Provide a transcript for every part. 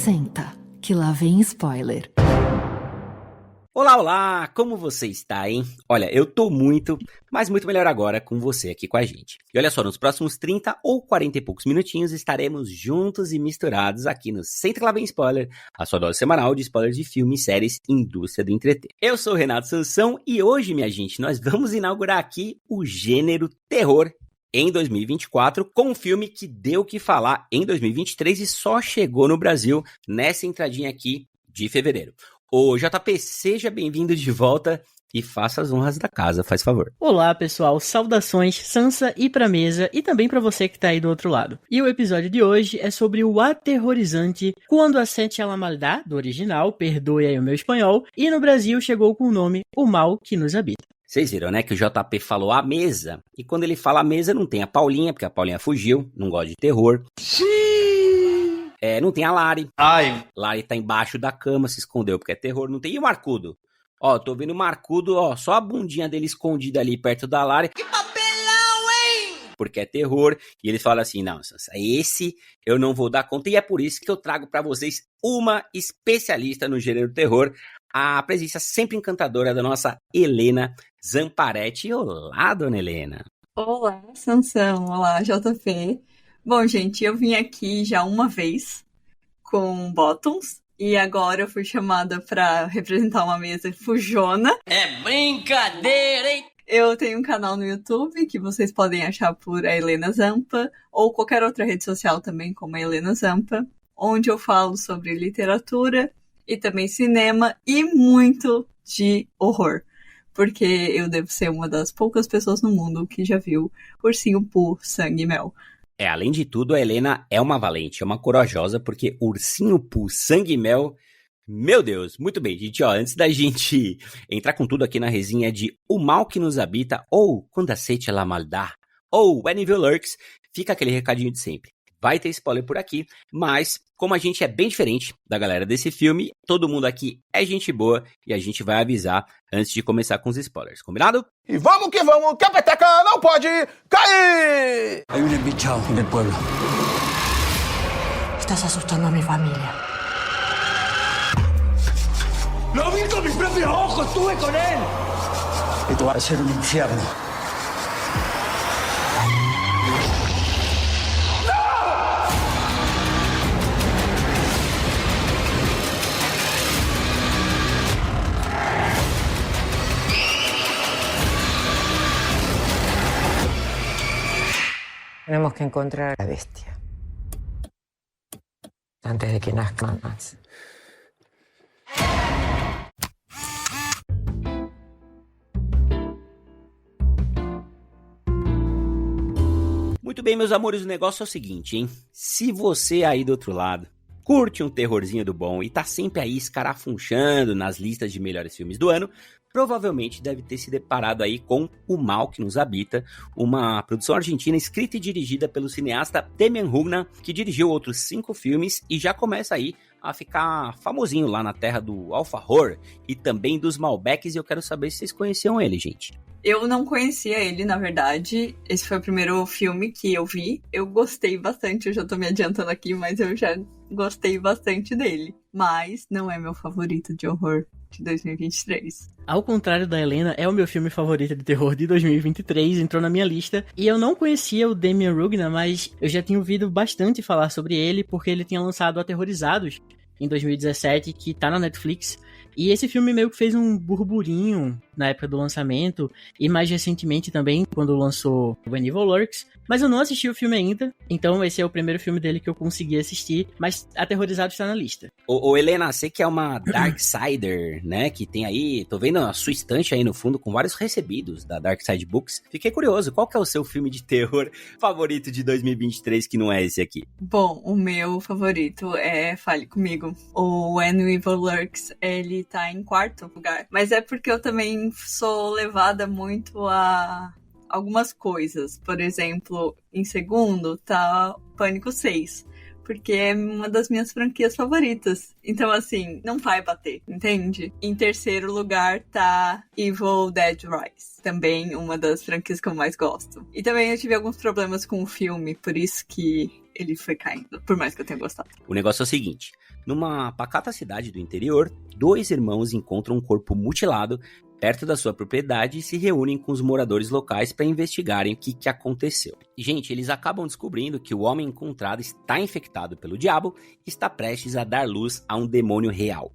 Senta, que lá vem spoiler. Olá, olá! Como você está, hein? Olha, eu tô muito, mas muito melhor agora com você aqui com a gente. E olha só, nos próximos 30 ou 40 e poucos minutinhos estaremos juntos e misturados aqui no Senta que lá vem spoiler, a sua dose semanal de spoilers de filmes, séries e indústria do entreter. Eu sou o Renato Sansão e hoje, minha gente, nós vamos inaugurar aqui o gênero terror em 2024, com um filme que deu o que falar em 2023 e só chegou no Brasil nessa entradinha aqui de fevereiro. Ô JP, seja bem-vindo de volta e faça as honras da casa, faz favor. Olá pessoal, saudações, Sansa e pra mesa e também pra você que tá aí do outro lado. E o episódio de hoje é sobre o aterrorizante Quando a Sete a la Maldad, do original, perdoe aí o meu espanhol, e no Brasil chegou com o nome O Mal que Nos Habita. Vocês viram, né, que o JP falou a mesa, e quando ele fala a mesa não tem a Paulinha, porque a Paulinha fugiu, não gosta de terror. Não tem a Lari. Lari tá embaixo da cama, se escondeu porque é terror. Não tem. E o Marcudo? Ó, tô vendo o Marcudo, ó, só a bundinha dele escondida ali perto da Lari. Que papelão, hein? Porque é terror. E eles falam assim, não, Sansa, esse eu não vou dar conta. E é por isso que eu trago pra vocês uma especialista no gênero terror. A presença sempre encantadora da nossa Helena Zamparetti. Olá, dona Helena. Olá, Sansão. Olá, JP. Bom, gente, eu vim aqui já uma vez com Bottoms e agora eu fui chamada para representar uma mesa fujona. É brincadeira, hein? Eu tenho um canal no YouTube que vocês podem achar por a Helena Zampa ou qualquer outra rede social também como a Helena Zampa, onde eu falo sobre literatura e também cinema e muito de horror. Porque eu devo ser uma das poucas pessoas no mundo que já viu Ursinho Pooh, Sangue e Mel. Além de tudo, a Helena é uma valente, é uma corajosa, porque Ursinho Pooh, Sangue e Mel, meu Deus, muito bem, gente, ó, antes da gente entrar com tudo aqui na resenha de O Mal que Nos Habita, ou Quando a Sete a la Maldad, ou When Evil Lurks, fica aquele recadinho de sempre. Vai ter spoiler por aqui, mas como a gente é bem diferente da galera desse filme, todo mundo aqui é gente boa e a gente vai avisar antes de começar com os spoilers, combinado? E vamos, que a peteca não pode cair! Hay un embichado en el pueblo. Estás asustando a mi familia. ¡Lo vi con mis propios ojos! ¡Estuve con él! Esto va a ser un infierno. Tenemos que encontrar a la bestia antes de que nazca más. Muito bem, meus amores, o negócio é o seguinte, hein? Se você aí do outro lado curte um terrorzinho do bom e tá sempre aí escarafunchando nas listas de melhores filmes do ano, provavelmente deve ter se deparado aí com O Mal que Nos Habita, uma produção argentina escrita e dirigida pelo cineasta Demian Rugna, que dirigiu outros 5 filmes e já começa aí a ficar famosinho lá na terra do alfajor e também dos Malbecs, e eu quero saber se vocês conheciam ele, gente. Eu não conhecia ele, na verdade. Esse foi o primeiro filme que eu vi. Eu gostei bastante, eu já tô me adiantando aqui, mas eu já gostei bastante dele. Mas não é meu favorito de horror de 2023. Ao contrário da Helena, é o meu filme favorito de terror de 2023, entrou na minha lista. E eu não conhecia o Demian Rugna, mas eu já tinha ouvido bastante falar sobre ele, porque ele tinha lançado Aterrorizados em 2017, que tá na Netflix. E esse filme meio que fez um burburinho na época do lançamento, e mais recentemente também, quando lançou When Evil Lurks. Mas eu não assisti o filme ainda, então esse é o primeiro filme dele que eu consegui assistir, mas Aterrorizado está na lista. Ô Helena, você que é uma Darksider, né, que tem aí, tô vendo a sua estante aí no fundo com vários recebidos da Darkside Books. Fiquei curioso, qual que é o seu filme de terror favorito de 2023 que não é esse aqui? Bom, o meu favorito é Fale Comigo. O When Evil Lurks, ele tá em 4º lugar, mas é porque eu também sou levada muito a algumas coisas. Por exemplo, em 2º tá Pânico 6, porque é uma das minhas franquias favoritas. Então, assim, não vai bater, entende? Em terceiro lugar tá Evil Dead Rise, também uma das franquias que eu mais gosto. E também eu tive alguns problemas com o filme, por isso que ele foi caindo, por mais que eu tenha gostado. O negócio é o seguinte, numa pacata cidade do interior, 2 irmãos encontram um corpo mutilado perto da sua propriedade e se reúnem com os moradores locais para investigarem o que aconteceu. E, gente, eles acabam descobrindo que o homem encontrado está infectado pelo diabo e está prestes a dar luz a um demônio real.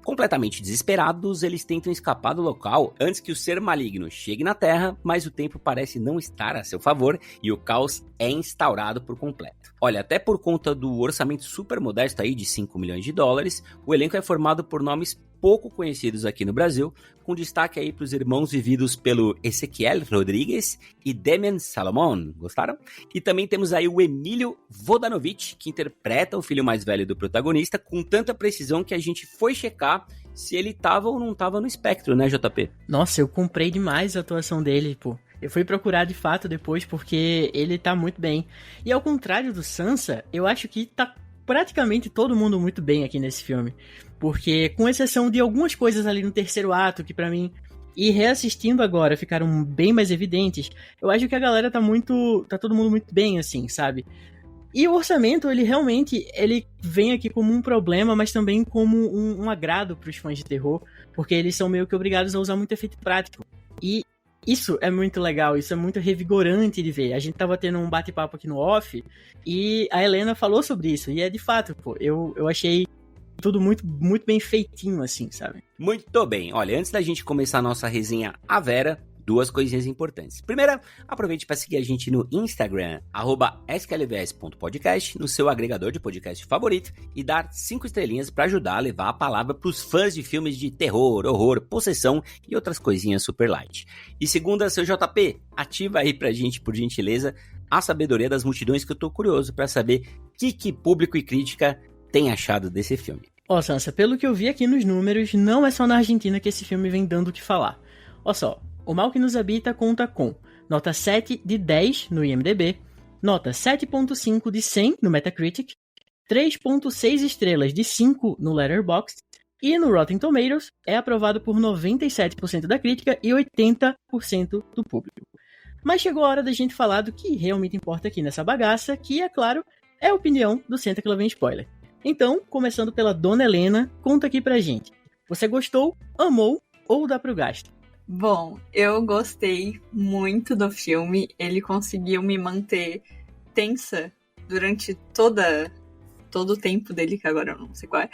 Completamente desesperados, eles tentam escapar do local antes que o ser maligno chegue na Terra, mas o tempo parece não estar a seu favor e o caos é instaurado por completo. Olha, até por conta do orçamento super modesto aí de 5 milhões de dólares, o elenco é formado por nomes pouco conhecidos aqui no Brasil, com destaque aí para os irmãos vividos pelo Ezequiel Rodrigues e Demian Salomon, gostaram? E também temos aí o Emílio Vodanovic, que interpreta o filho mais velho do protagonista, com tanta precisão que a gente foi checar se ele tava ou não tava no espectro, né, JP? Nossa, eu comprei demais a atuação dele, pô. Eu fui procurar de fato depois porque ele tá muito bem. E ao contrário do Sansa, eu acho que tá praticamente todo mundo muito bem aqui nesse filme. Porque, com exceção de algumas coisas ali no terceiro ato, que pra mim, e reassistindo agora, ficaram bem mais evidentes, eu acho que a galera tá todo mundo muito bem, assim, sabe? E o orçamento, ele realmente, ele vem aqui como um problema, mas também como um agrado pros fãs de terror, porque eles são meio que obrigados a usar muito efeito prático. E isso é muito legal, isso é muito revigorante de ver. A gente tava tendo um bate-papo aqui no off, e a Helena falou sobre isso, e é de fato, pô, eu achei tudo muito, muito bem feitinho, assim, sabe? Muito bem. Olha, antes da gente começar a nossa resenha à Vera, 2 coisinhas importantes. Primeira, aproveite para seguir a gente no Instagram, @sklvs.podcast, no seu agregador de podcast favorito, e dar 5 estrelinhas para ajudar a levar a palavra para os fãs de filmes de terror, horror, possessão e outras coisinhas super light. E segunda, seu JP, ativa aí pra gente, por gentileza, a sabedoria das multidões, que eu tô curioso para saber o que público e crítica tem achado desse filme. Ó, Sansa, pelo que eu vi aqui nos números, não é só na Argentina que esse filme vem dando o que falar. Ó só, O Mal que Nos Habita conta com nota 7 de 10 no IMDb, nota 7.5 de 100 no Metacritic, 3.6 estrelas de 5 no Letterboxd, e no Rotten Tomatoes é aprovado por 97% da crítica e 80% do público. Mas chegou a hora da gente falar do que realmente importa aqui nessa bagaça, que, é claro, é a opinião do Senta Que Lá Vem Spoiler. Então, começando pela Dona Helena, conta aqui pra gente. Você gostou, amou ou dá pro gasto? Bom, eu gostei muito do filme. Ele conseguiu me manter tensa durante todo o tempo dele, que agora eu não sei qual é.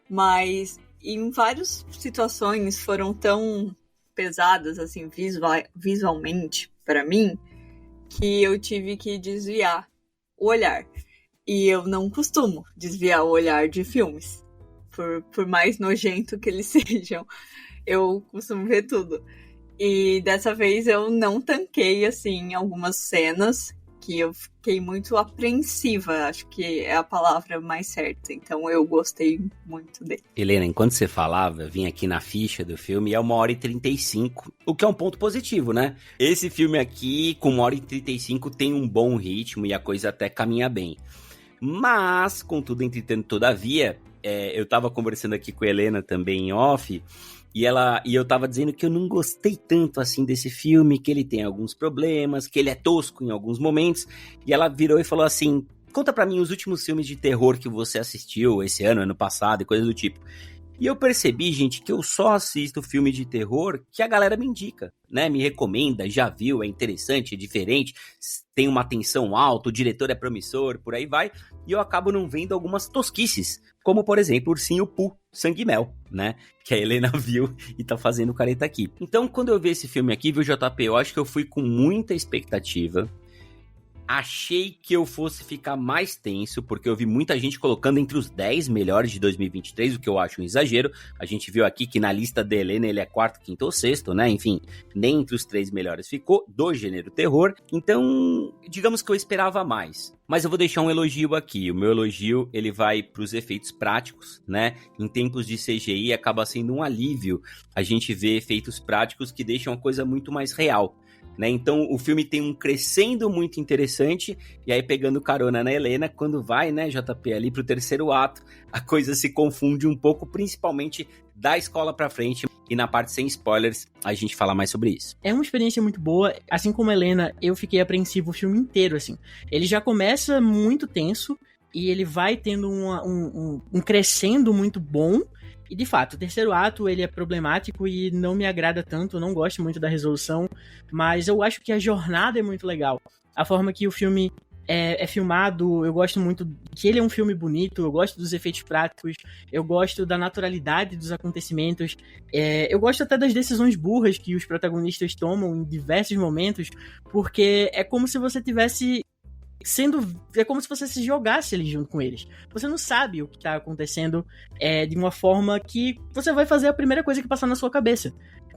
Mas em várias situações foram tão pesadas, assim, visualmente, para mim, que eu tive que desviar o olhar. E eu não costumo desviar o olhar de filmes, por mais nojento que eles sejam. Eu costumo ver tudo. E dessa vez eu não tanquei, assim, algumas cenas que eu fiquei muito apreensiva. Acho que é a palavra mais certa. Então eu gostei muito dele. Helena, enquanto você falava, eu vim aqui na ficha do filme e é 1h35, o que é um ponto positivo, né? Esse filme aqui, com 1h35, tem um bom ritmo e a coisa até caminha bem. Mas, contudo, entretanto, todavia, eu tava conversando aqui com a Helena também em off, e eu tava dizendo que eu não gostei tanto assim desse filme, que ele tem alguns problemas, que ele é tosco em alguns momentos, e ela virou e falou assim: conta pra mim os últimos filmes de terror que você assistiu esse ano passado e coisa do tipo. E eu percebi, gente, que eu só assisto filme de terror que a galera me indica, né? Me recomenda, já viu, é interessante, é diferente, tem uma tensão alta, o diretor é promissor, por aí vai. E eu acabo não vendo algumas tosquices, como, por exemplo, Ursinho Pooh, Sangue e Mel, né? Que a Helena viu e tá fazendo careta aqui. Então, quando eu vi esse filme aqui, viu, JP, eu acho que eu fui com muita expectativa. Achei que eu fosse ficar mais tenso, porque eu vi muita gente colocando entre os 10 melhores de 2023, o que eu acho um exagero. A gente viu aqui que na lista da Helena ele é 4º, 5º ou 6º, né? Enfim, nem entre os 3 melhores ficou, do gênero terror. Então, digamos que eu esperava mais. Mas eu vou deixar um elogio aqui. O meu elogio, ele vai para os efeitos práticos, né? Em tempos de CGI, acaba sendo um alívio a gente ver efeitos práticos que deixam a coisa muito mais real. né? Então o filme tem um crescendo muito interessante, e aí pegando carona na Helena, quando vai, né, JP, ali pro terceiro ato, a coisa se confunde um pouco, principalmente da escola pra frente, e na parte sem spoilers, a gente fala mais sobre isso. É uma experiência muito boa, assim como a Helena, eu fiquei apreensivo o filme inteiro, assim. Ele já começa muito tenso, e ele vai tendo um crescendo muito bom. E de fato, o terceiro ato ele é problemático e não me agrada tanto, eu não gosto muito da resolução, mas eu acho que a jornada é muito legal. A forma que o filme é filmado, eu gosto muito que ele é um filme bonito, eu gosto dos efeitos práticos, eu gosto da naturalidade dos acontecimentos, eu gosto até das decisões burras que os protagonistas tomam em diversos momentos, porque é como se você tivesse é como se você se jogasse ali junto com eles. Você não sabe o que tá acontecendo de uma forma que você vai fazer a primeira coisa que passar na sua cabeça.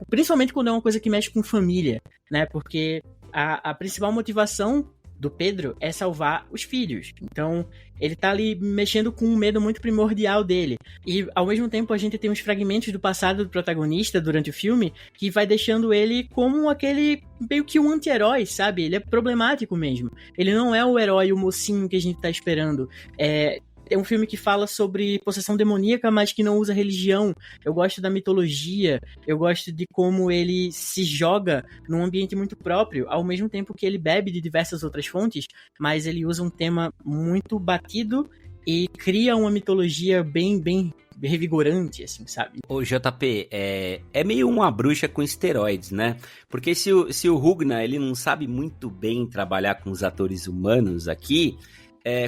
Principalmente quando é uma coisa que mexe com família, né? Porque a principal motivação do Pedro é salvar os filhos. Então, ele tá ali mexendo com um medo muito primordial dele. E, ao mesmo tempo, a gente tem uns fragmentos do passado do protagonista durante o filme que vai deixando ele como aquele meio que um anti-herói, sabe? Ele é problemático mesmo. Ele não é o herói, o mocinho que a gente tá esperando. É um filme que fala sobre possessão demoníaca, mas que não usa religião. Eu gosto da mitologia, eu gosto de como ele se joga num ambiente muito próprio, ao mesmo tempo que ele bebe de diversas outras fontes, mas ele usa um tema muito batido e cria uma mitologia bem revigorante, assim, sabe? Ô JP, é meio uma bruxa com esteroides, né? Porque se o Rugna, ele não sabe muito bem trabalhar com os atores humanos aqui,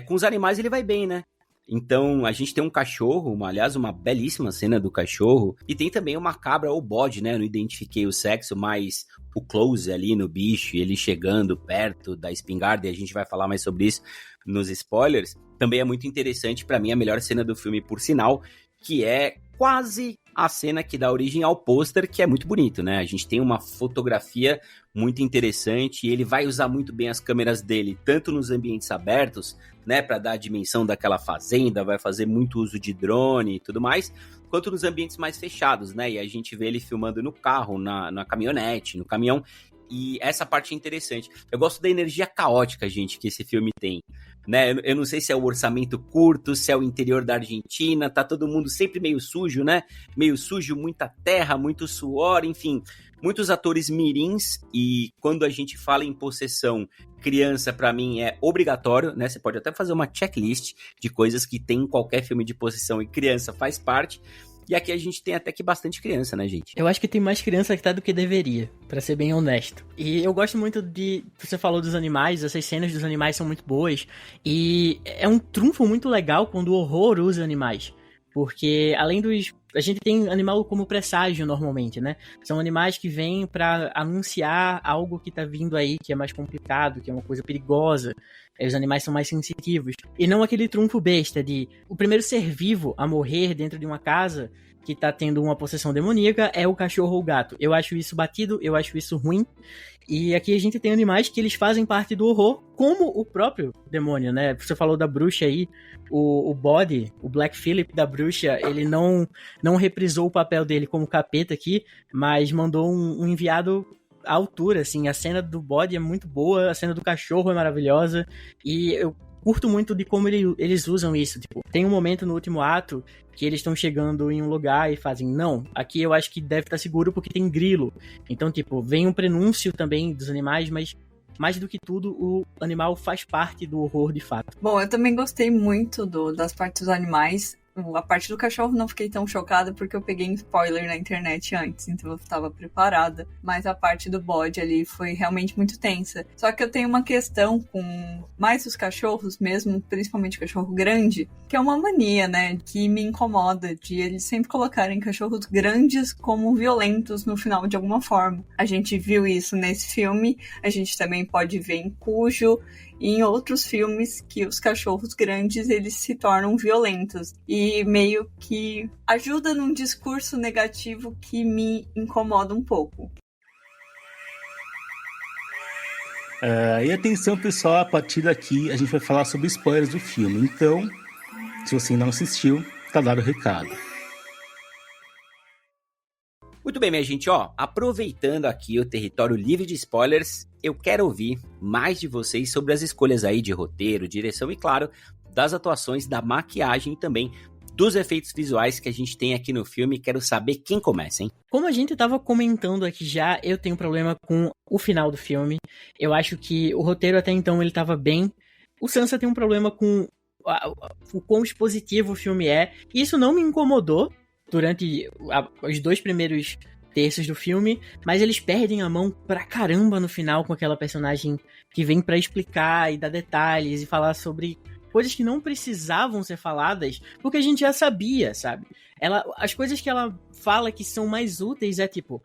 com os animais ele vai bem, né? Então, a gente tem um cachorro, aliás, uma belíssima cena do cachorro, e tem também uma cabra ou bode, né? Eu não identifiquei o sexo, mas o close ali no bicho, ele chegando perto da espingarda, e a gente vai falar mais sobre isso nos spoilers, também é muito interessante, pra mim, a melhor cena do filme, por sinal, que é quase a cena que dá origem ao pôster, que é muito bonito, né? A gente tem uma fotografia muito interessante, e ele vai usar muito bem as câmeras dele, tanto nos ambientes abertos, né, para dar a dimensão daquela fazenda, vai fazer muito uso de drone e tudo mais, quanto nos ambientes mais fechados, né? E a gente vê ele filmando no carro, na caminhonete, no caminhão, e essa parte é interessante. Eu gosto da energia caótica, gente, que esse filme tem, né? Eu não sei se é o orçamento curto, se é o interior da Argentina, tá todo mundo sempre meio sujo, né? Meio sujo, muita terra, muito suor, enfim, muitos atores mirins, e quando a gente fala em possessão, criança, pra mim, é obrigatório, né? Você pode até fazer uma checklist de coisas que tem em qualquer filme de possessão, e criança faz parte. E aqui a gente tem até que bastante criança, né, gente? Eu acho que tem mais criança que tá do que deveria, pra ser bem honesto. E eu gosto muito você falou dos animais, essas cenas dos animais são muito boas. E é um trunfo muito legal quando o horror usa animais. Porque além dos... A gente tem animal como presságio normalmente, né? São animais que vêm pra anunciar algo que tá vindo aí, que é mais complicado, que é uma coisa perigosa. Os animais são mais sensitivos. E não aquele trunfo besta de... O primeiro ser vivo a morrer dentro de uma casa que tá tendo uma possessão demoníaca é o cachorro ou o gato. Eu acho isso batido, eu acho isso ruim. E aqui a gente tem animais que eles fazem parte do horror, como o próprio demônio, né? Você falou da bruxa aí, o Body, o Black Phillip da bruxa, ele não reprisou o papel dele como capeta aqui, mas mandou um enviado à altura, assim. A cena do Body é muito boa, a cena do cachorro é maravilhosa, e eu curto muito de como eles usam isso. Tipo, tem um momento no último ato que eles estão chegando em um lugar e fazem, não, aqui eu acho que deve estar seguro porque tem grilo. Então, tipo, vem um prenúncio também dos animais, mas mais do que tudo, o animal faz parte do horror de fato. Bom, eu também gostei muito das partes dos animais. A parte do cachorro não fiquei tão chocada porque eu peguei um spoiler na internet antes, então eu estava preparada. Mas a parte do bode ali foi realmente muito tensa. Só que eu tenho uma questão com mais os cachorros mesmo, principalmente cachorro grande, que é uma mania, né, que me incomoda, de eles sempre colocarem cachorros grandes como violentos no final de alguma forma. A gente viu isso nesse filme, a gente também pode ver em Cujo, e em outros filmes que os cachorros grandes eles se tornam violentos e meio que ajuda num discurso negativo que me incomoda um pouco. E atenção pessoal, a partir daqui a gente vai falar sobre spoilers do filme, então se você não assistiu, tá dado o recado. Muito bem, minha gente, ó, aproveitando aqui o território livre de spoilers, eu quero ouvir mais de vocês sobre as escolhas aí de roteiro, direção e, claro, das atuações, da maquiagem e também dos efeitos visuais que a gente tem aqui no filme. Quero saber quem começa, hein? Como a gente tava comentando aqui já, eu tenho problema com o final do filme. Eu acho que o roteiro até então ele tava bem. O Sansa tem um problema com o quão expositivo o filme é. E isso não me incomodou durante os 2 primeiros terços do filme, mas eles perdem a mão pra caramba no final com aquela personagem que vem pra explicar e dar detalhes e falar sobre coisas que não precisavam ser faladas, porque a gente já sabia, sabe? As coisas que ela fala que são mais úteis é tipo,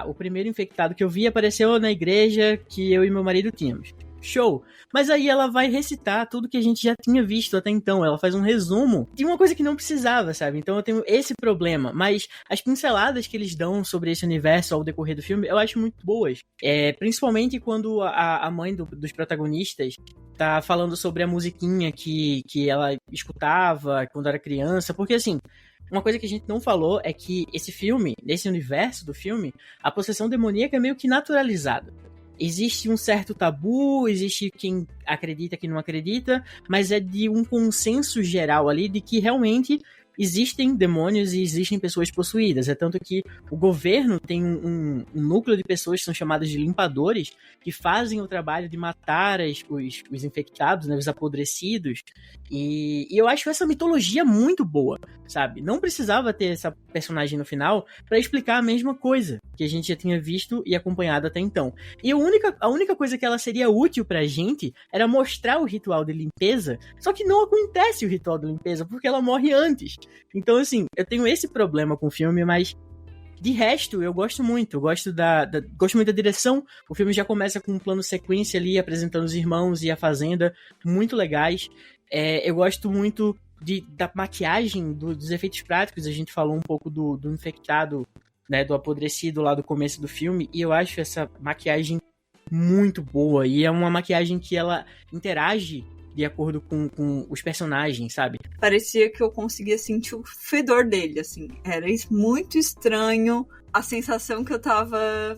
o primeiro infectado que eu vi apareceu na igreja que eu e meu marido tínhamos. Show! Mas aí ela vai recitar tudo que a gente já tinha visto até então. Ela faz um resumo de uma coisa que não precisava, sabe? Então eu tenho esse problema. Mas as pinceladas que eles dão sobre esse universo ao decorrer do filme, eu acho muito boas. Principalmente quando a mãe dos protagonistas tá falando sobre a musiquinha que ela escutava quando era criança. Porque assim, uma coisa que a gente não falou é que esse filme, nesse universo do filme, a possessão demoníaca é meio que naturalizada. Existe um certo tabu, existe quem acredita, quem não acredita, mas é de um consenso geral ali de que realmente existem demônios e existem pessoas possuídas. É tanto que o governo tem um núcleo de pessoas que são chamadas de limpadores, que fazem o trabalho de matar os infectados, né, os apodrecidos. E eu acho essa mitologia muito boa, sabe? Não precisava ter essa personagem no final pra explicar a mesma coisa que a gente já tinha visto e acompanhado até então. E a única coisa que ela seria útil pra gente era mostrar o ritual de limpeza, só que não acontece o ritual de limpeza, porque ela morre antes. Então, assim, eu tenho esse problema com o filme, mas de resto, eu gosto muito. Eu gosto gosto muito da direção. O filme já começa com um plano sequência ali, apresentando os irmãos e a fazenda, muito legais. Eu gosto muito da maquiagem, dos efeitos práticos. A gente falou um pouco do infectado, né, do apodrecido lá do começo do filme, e eu acho essa maquiagem muito boa. E é uma maquiagem que ela interage de acordo com os personagens, sabe? Parecia que eu conseguia sentir o fedor dele, assim. Era muito estranho a sensação que eu tava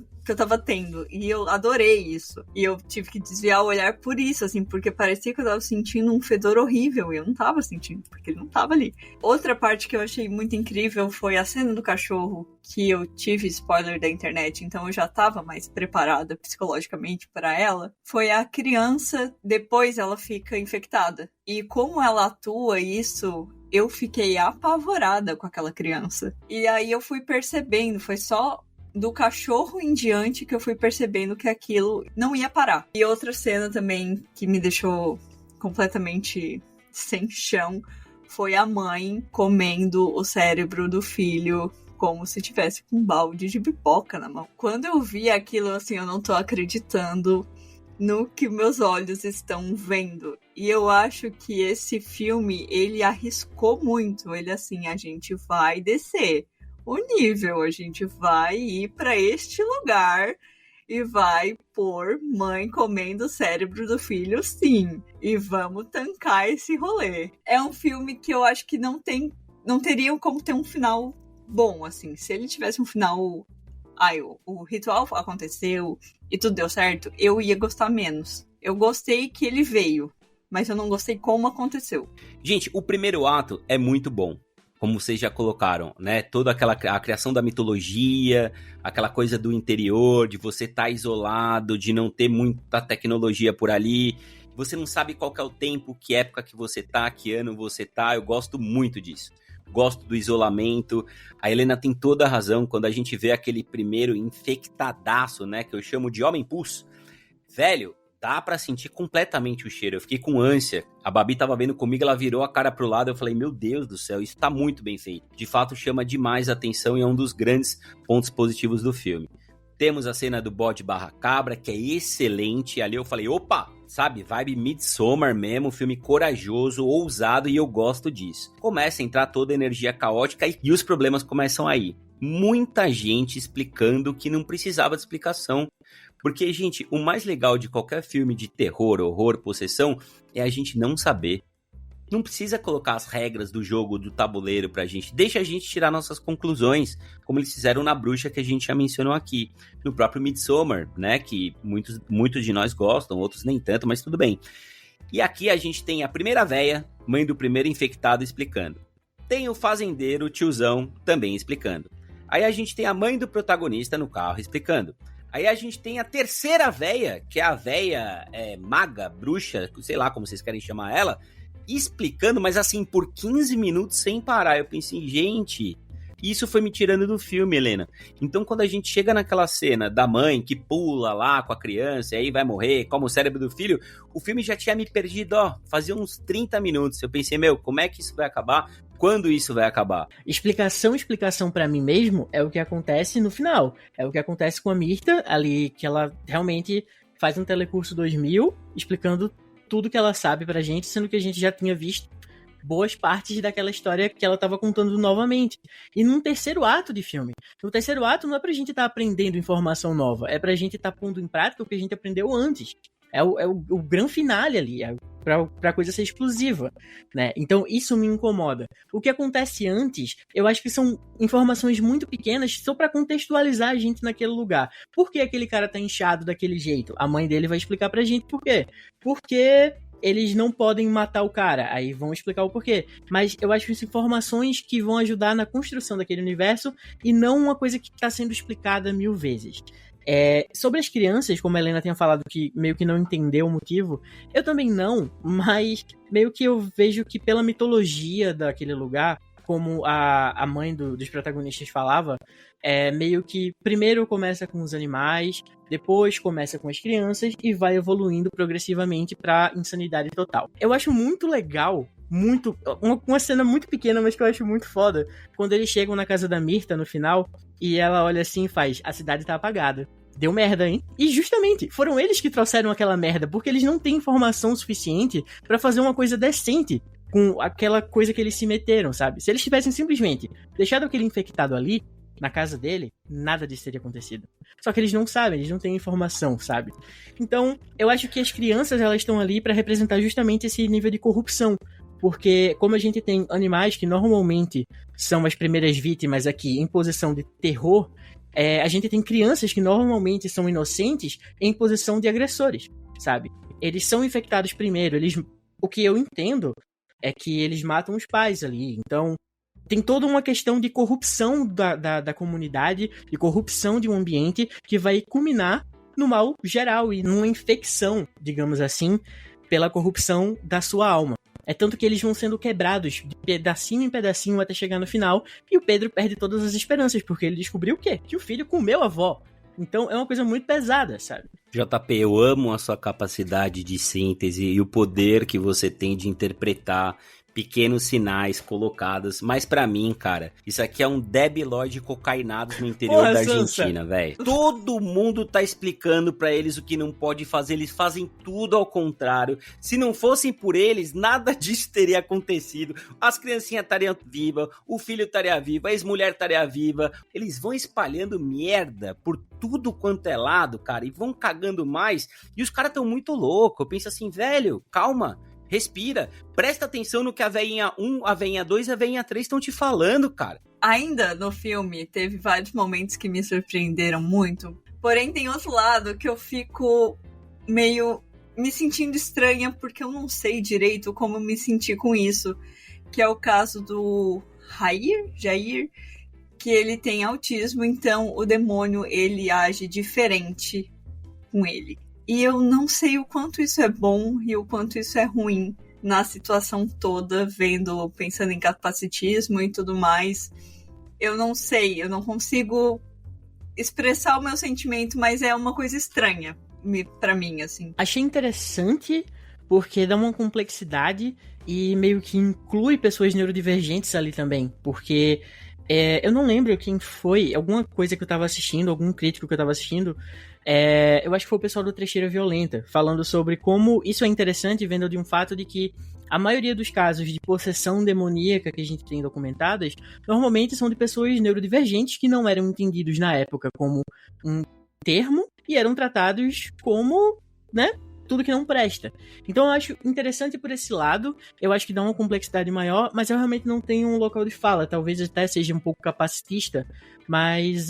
tendo. E eu adorei isso. E eu tive que desviar o olhar por isso, assim, porque parecia que eu tava sentindo um fedor horrível. E eu não tava sentindo, porque ele não tava ali. Outra parte que eu achei muito incrível foi a cena do cachorro, que eu tive spoiler da internet, então eu já tava mais preparada psicologicamente para ela. Foi a criança, depois ela fica infectada. E como ela atua isso, eu fiquei apavorada com aquela criança. E aí eu fui percebendo, foi só do cachorro em diante que eu fui percebendo que aquilo não ia parar. E outra cena também que me deixou completamente sem chão foi a mãe comendo o cérebro do filho como se tivesse com um balde de pipoca na mão. Quando eu vi aquilo, assim, eu não tô acreditando no que meus olhos estão vendo. E eu acho que esse filme, ele arriscou muito. Ele, assim, a gente vai descer o nível, a gente vai ir pra este lugar e vai pôr mãe comendo o cérebro do filho, sim. E vamos tancar esse rolê. É um filme que eu acho que não teria como ter um final bom, assim. Se ele tivesse um final... o ritual aconteceu e tudo deu certo, eu ia gostar menos. Eu gostei que ele veio, mas eu não gostei como aconteceu. Gente, o primeiro ato é muito bom. Como vocês já colocaram, né? Toda a criação da mitologia, aquela coisa do interior, de você estar isolado, de não ter muita tecnologia por ali. Você não sabe qual que é o tempo, que época que você tá, que ano você tá. Eu gosto muito disso. Gosto do isolamento. A Helena tem toda a razão quando a gente vê aquele primeiro infectadaço, né? Que eu chamo de homem-pus. Velho, dá pra sentir completamente o cheiro. Eu fiquei com ânsia. A Babi tava vendo comigo, ela virou a cara pro lado. Eu falei, meu Deus do céu, isso tá muito bem feito. De fato, chama demais a atenção e é um dos grandes pontos positivos do filme. Temos a cena do bode barra cabra, que é excelente. Ali eu falei, opa, sabe, vibe Midsommar mesmo, filme corajoso, ousado, e eu gosto disso. Começa a entrar toda a energia caótica e os problemas começam aí. Muita gente explicando que não precisava de explicação. Porque, gente, o mais legal de qualquer filme de terror, horror, possessão, é a gente não saber. Não precisa colocar as regras do jogo, do tabuleiro pra gente. Deixa a gente tirar nossas conclusões, como eles fizeram na Bruxa, que a gente já mencionou aqui. No próprio Midsommar, né? Que muitos de nós gostam, outros nem tanto, mas tudo bem. E aqui a gente tem a primeira véia, mãe do primeiro infectado, explicando. Tem o fazendeiro, o tiozão, também explicando. Aí a gente tem a mãe do protagonista no carro, explicando. Aí a gente tem a terceira véia, que é a véia maga, bruxa, sei lá como vocês querem chamar ela, explicando, mas assim, por 15 minutos sem parar. Eu pensei, gente, isso foi me tirando do filme, Helena. Então, quando a gente chega naquela cena da mãe que pula lá com a criança e aí vai morrer, como o cérebro do filho, o filme já tinha me perdido, fazia uns 30 minutos. Eu pensei, como é que isso vai acabar? Quando isso vai acabar? Explicação pra mim mesmo é o que acontece no final. É o que acontece com a Mirta ali, que ela realmente faz um Telecurso 2000, explicando tudo que ela sabe pra gente, sendo que a gente já tinha visto boas partes daquela história que ela estava contando novamente. E num terceiro ato de filme. No terceiro ato não é pra gente estar aprendendo informação nova, é pra gente estar pondo em prática o que a gente aprendeu antes. É o grande finale ali, pra coisa ser explosiva, né? Então isso me incomoda. O que acontece antes, eu acho que são informações muito pequenas só pra contextualizar a gente naquele lugar. Por que aquele cara tá inchado daquele jeito? A mãe dele vai explicar pra gente por quê. Porque eles não podem matar o cara, aí vão explicar o porquê. Mas eu acho que são informações que vão ajudar na construção daquele universo e não uma coisa que tá sendo explicada 1000 vezes. Sobre as crianças, como a Helena tinha falado que meio que não entendeu o motivo, eu também não, mas meio que eu vejo que pela mitologia daquele lugar, como a mãe dos protagonistas falava, meio que primeiro começa com os animais, depois começa com as crianças e vai evoluindo progressivamente pra insanidade total. Eu acho muito legal, uma cena muito pequena, mas que eu acho muito foda, quando eles chegam na casa da Mirta no final, e ela olha assim e faz, a cidade tá apagada. Deu merda, hein? E justamente, foram eles que trouxeram aquela merda, porque eles não têm informação suficiente pra fazer uma coisa decente com aquela coisa que eles se meteram, sabe? Se eles tivessem simplesmente deixado aquele infectado ali, na casa dele, nada disso teria acontecido. Só que eles não sabem, eles não têm informação, sabe? Então, eu acho que as crianças, elas estão ali pra representar justamente esse nível de corrupção. Porque, como a gente tem animais que normalmente são as primeiras vítimas aqui em posição de terror, a gente tem crianças que normalmente são inocentes em posição de agressores, sabe? Eles são infectados primeiro, o que eu entendo é que eles matam os pais ali. Então, tem toda uma questão de corrupção da comunidade, de corrupção de um ambiente que vai culminar no mal geral e numa infecção, digamos assim, pela corrupção da sua alma. É tanto que eles vão sendo quebrados de pedacinho em pedacinho até chegar no final, e o Pedro perde todas as esperanças, porque ele descobriu o quê? Que o filho comeu a avó. Então é uma coisa muito pesada, sabe? JP, eu amo a sua capacidade de síntese e o poder que você tem de interpretar pequenos sinais colocados, mas pra mim, cara, isso aqui é um debilóide cocainados no interior da Argentina, velho. Todo mundo tá explicando pra eles o que não pode fazer, eles fazem tudo ao contrário. Se não fossem por eles, nada disso teria acontecido. As criancinhas estariam vivas, o filho estaria vivo, a ex-mulher estaria viva. Eles vão espalhando merda por tudo quanto é lado, cara, e vão cagando mais, e os caras tão muito loucos. Eu penso assim, velho, calma. Respira, presta atenção no que a veinha 1, a veinha 2 e a veinha 3 estão te falando, cara. Ainda no filme, teve vários momentos que me surpreenderam muito. Porém, tem outro lado que eu fico meio me sentindo estranha, porque eu não sei direito como me sentir com isso. Que é o caso do Jair, que ele tem autismo, então o demônio, ele age diferente com ele. E eu não sei o quanto isso é bom e o quanto isso é ruim na situação toda, pensando em capacitismo e tudo mais. Eu não sei, eu não consigo expressar o meu sentimento, mas é uma coisa estranha pra mim, assim. Achei interessante porque dá uma complexidade e meio que inclui pessoas neurodivergentes ali também, porque eu não lembro quem foi, alguma coisa que eu tava assistindo, algum crítico que eu tava assistindo, eu acho que foi o pessoal do Trecheira Violenta, falando sobre como isso é interessante, vendo de um fato de que a maioria dos casos de possessão demoníaca que a gente tem documentadas, normalmente são de pessoas neurodivergentes que não eram entendidos na época como um termo e eram tratados como, né, tudo que não presta. Então eu acho interessante por esse lado, eu acho que dá uma complexidade maior, mas eu realmente não tenho um local de fala, talvez até seja um pouco capacitista, mas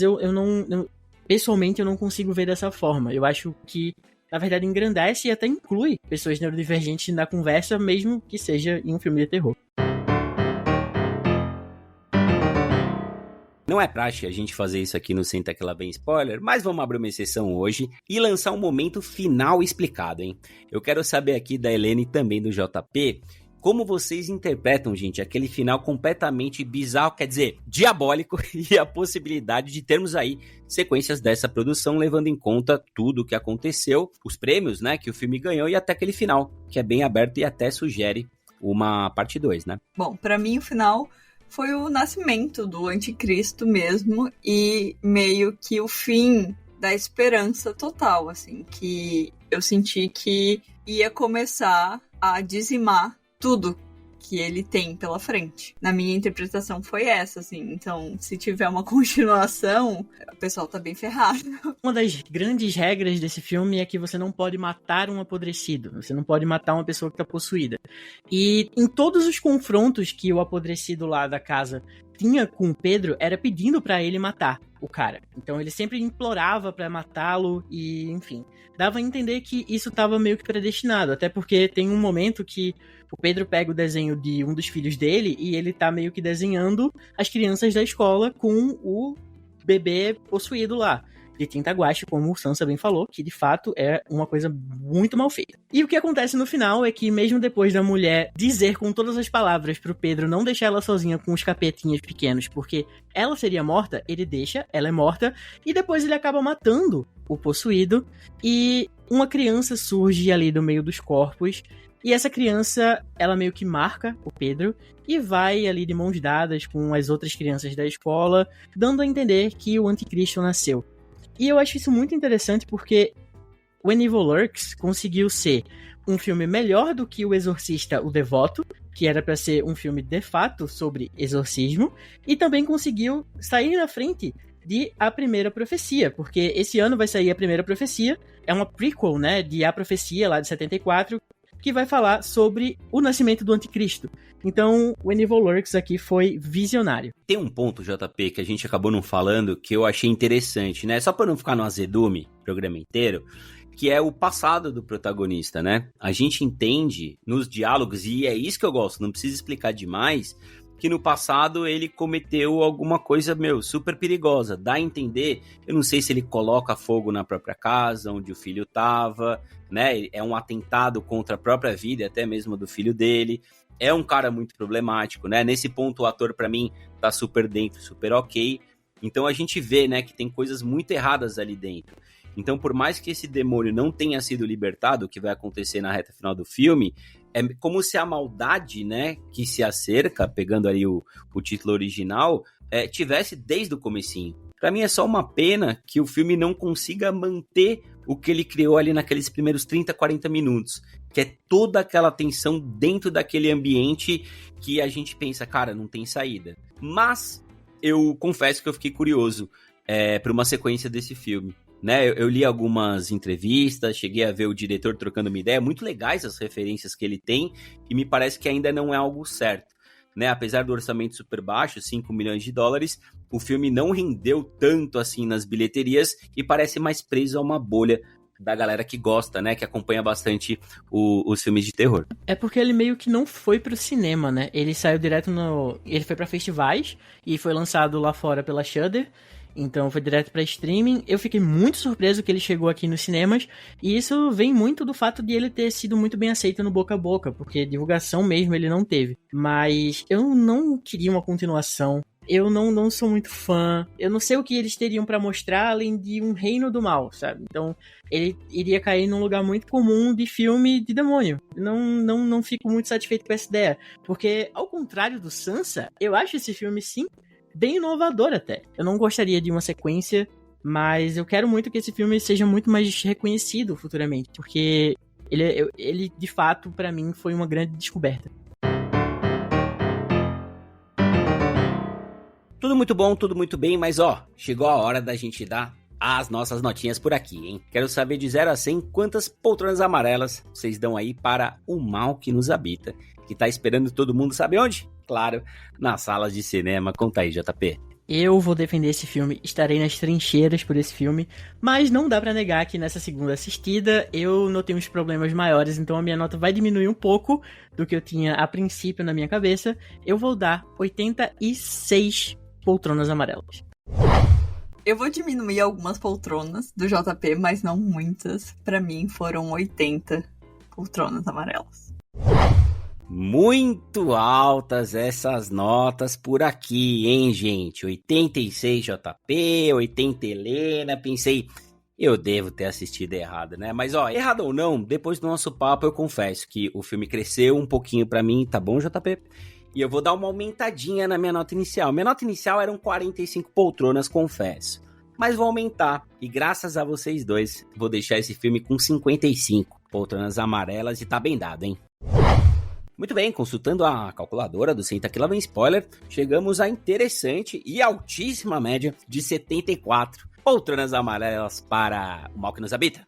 pessoalmente eu não consigo ver dessa forma. Eu acho que, na verdade, engrandece e até inclui pessoas neurodivergentes na conversa, mesmo que seja em um filme de terror. Não é praxe a gente fazer isso aqui no Senta Que Lá Vem Spoiler, mas vamos abrir uma exceção hoje e lançar um momento final explicado, hein? Eu quero saber aqui da Helena e também do JP, como vocês interpretam, gente, aquele final completamente bizarro, quer dizer, diabólico, e a possibilidade de termos aí sequências dessa produção, levando em conta tudo o que aconteceu, os prêmios, né, que o filme ganhou e até aquele final, que é bem aberto e até sugere uma parte 2, né? Bom, pra mim o final foi o nascimento do anticristo mesmo e meio que o fim da esperança total, assim, que eu senti que ia começar a dizimar tudo que ele tem pela frente. Na minha interpretação foi essa, assim. Então, se tiver uma continuação, o pessoal tá bem ferrado. Uma das grandes regras desse filme é que você não pode matar um apodrecido. Você não pode matar uma pessoa que tá possuída. E em todos os confrontos que o apodrecido lá da casa tinha com o Pedro, era pedindo pra ele matar o cara. Então ele sempre implorava pra matá-lo e, enfim, dava a entender que isso tava meio que predestinado, até porque tem um momento que o Pedro pega o desenho de um dos filhos dele e ele tá meio que desenhando as crianças da escola com o bebê possuído lá, de tinta guache, como o Sansa bem falou, que de fato é uma coisa muito mal feita. E o que acontece no final é que mesmo depois da mulher dizer com todas as palavras pro Pedro não deixar ela sozinha com os capetinhas pequenos, porque ela seria morta, ele deixa, ela é morta, e depois ele acaba matando o possuído, e uma criança surge ali do meio dos corpos, e essa criança, ela meio que marca o Pedro e vai ali de mãos dadas com as outras crianças da escola, dando a entender que o anticristo nasceu. E eu acho isso muito interessante porque When Evil Lurks conseguiu ser um filme melhor do que O Exorcista, o Devoto, que era pra ser um filme de fato sobre exorcismo, e também conseguiu sair na frente de A Primeira Profecia, porque esse ano vai sair A Primeira Profecia, é uma prequel, né, de A Profecia, lá de 74, que vai falar sobre o nascimento do anticristo. Então, o When Evil Lurks aqui foi visionário. Tem um ponto, JP, que a gente acabou não falando, que eu achei interessante, né? Só para não ficar no azedume o programa inteiro, que é o passado do protagonista, né? A gente entende nos diálogos, e é isso que eu gosto, não precisa explicar demais, que no passado ele cometeu alguma coisa, super perigosa. Dá a entender, eu não sei se ele coloca fogo na própria casa, onde o filho tava, né? É um atentado contra a própria vida, até mesmo do filho dele. É um cara muito problemático, né? Nesse ponto o ator, pra mim, tá super dentro, super ok. Então a gente vê, né, que tem coisas muito erradas ali dentro. Então, por mais que esse demônio não tenha sido libertado, o que vai acontecer na reta final do filme, é como se a maldade, né, que se acerca, pegando ali o título original, tivesse desde o comecinho. Pra mim é só uma pena que o filme não consiga manter o que ele criou ali naqueles primeiros 30, 40 minutos, que é toda aquela tensão dentro daquele ambiente que a gente pensa, cara, não tem saída. Mas eu confesso que eu fiquei curioso para uma sequência desse filme. Né, eu li algumas entrevistas, cheguei a ver o diretor trocando uma ideia, muito legais as referências que ele tem, e me parece que ainda não é algo certo. Né, apesar do orçamento super baixo, 5 milhões de dólares, o filme não rendeu tanto assim nas bilheterias e parece mais preso a uma bolha da galera que gosta, né, que acompanha bastante os filmes de terror. É porque ele meio que não foi pro cinema, né? Ele saiu direto ele foi pra festivais e foi lançado lá fora pela Shudder. Então foi direto pra streaming. Eu fiquei muito surpreso que ele chegou aqui nos cinemas. E isso vem muito do fato de ele ter sido muito bem aceito no boca a boca, porque divulgação mesmo ele não teve. Mas eu não queria uma continuação. Eu não sou muito fã. Eu não sei o que eles teriam pra mostrar além de um reino do mal, sabe? Então ele iria cair num lugar muito comum de filme de demônio. Não fico muito satisfeito com essa ideia. Porque ao contrário do Sansa, eu acho esse filme sim bem inovador até. Eu não gostaria de uma sequência, mas eu quero muito que esse filme seja muito mais reconhecido futuramente, porque ele de fato, pra mim, foi uma grande descoberta. Tudo muito bom, tudo muito bem, mas chegou a hora da gente dar as nossas notinhas por aqui, hein? Quero saber de 0 a 100 quantas poltronas amarelas vocês dão aí para O Mal que Nos Habita, que tá esperando todo mundo, sabe onde? Claro, nas salas de cinema. Conta aí, JP. Eu vou defender esse filme, estarei nas trincheiras por esse filme, mas não dá pra negar que nessa segunda assistida eu notei uns problemas maiores, então a minha nota vai diminuir um pouco do que eu tinha a princípio na minha cabeça. Eu vou dar 86 poltronas amarelas. Eu vou diminuir algumas poltronas do JP, mas não muitas. Pra mim foram 80 poltronas amarelas. Muito altas essas notas por aqui, hein, gente? 86 JP, 80 Helena. Pensei, eu devo ter assistido errado, né? Mas, ó, errado ou não, depois do nosso papo eu confesso que o filme cresceu um pouquinho pra mim, tá bom, JP? E eu vou dar uma aumentadinha na minha nota inicial. Minha nota inicial eram 45 poltronas, confesso. Mas vou aumentar. E graças a vocês dois, vou deixar esse filme com 55 poltronas amarelas e tá bem dado, hein? Muito bem, consultando a calculadora do Senta Que Lá Vem Spoiler, chegamos à interessante e altíssima média de 74 poltronas amarelas para O Mal que Nos Habita.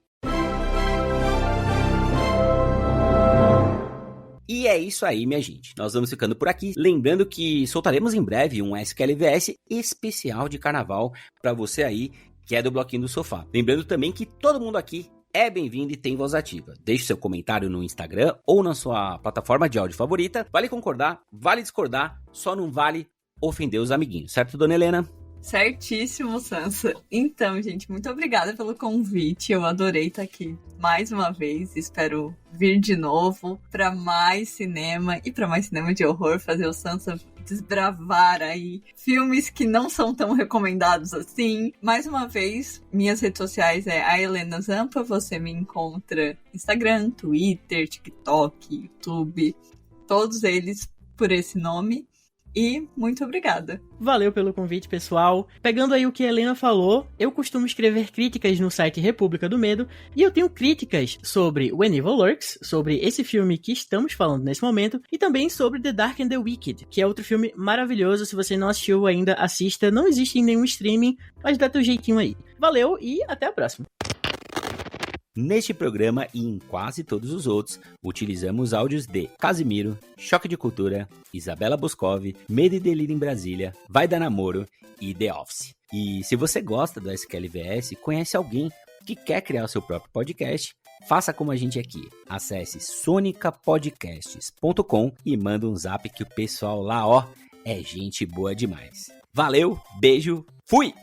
E é isso aí, minha gente. Nós vamos ficando por aqui. Lembrando que soltaremos em breve um SQLVS especial de carnaval para você aí que é do Bloquinho do Sofá. Lembrando também que todo mundo aqui é bem-vindo e tem voz ativa. Deixe seu comentário no Instagram ou na sua plataforma de áudio favorita. Vale concordar, vale discordar, só não vale ofender os amiguinhos. Certo, dona Helena? Certíssimo, Sansa. Então, gente, muito obrigada pelo convite. Eu adorei estar aqui mais uma vez. Espero vir de novo para mais cinema e para mais cinema de horror, fazer o Sansa desbravar aí filmes que não são tão recomendados assim. Mais uma vez, minhas redes sociais é a Helena Zampa. Você me encontra no Instagram, Twitter, TikTok, YouTube, todos eles por esse nome. E muito obrigada. Valeu pelo convite, pessoal. Pegando aí o que a Helena falou, eu costumo escrever críticas no site República do Medo, e eu tenho críticas sobre When Evil Lurks, sobre esse filme que estamos falando nesse momento, e também sobre The Dark and the Wicked, que é outro filme maravilhoso. Se você não assistiu ainda, assista. Não existe em nenhum streaming, mas dá teu jeitinho aí. Valeu e até a próxima. Neste programa e em quase todos os outros, utilizamos áudios de Casimiro, Choque de Cultura, Isabela Boscov, Medo e Delírio em Brasília, Vai Dar Namoro e The Office. E se você gosta do SQLVS, conhece alguém que quer criar o seu próprio podcast, faça como a gente aqui. Acesse sonicapodcasts.com e manda um zap que o pessoal lá, ó, é gente boa demais. Valeu, beijo, fui!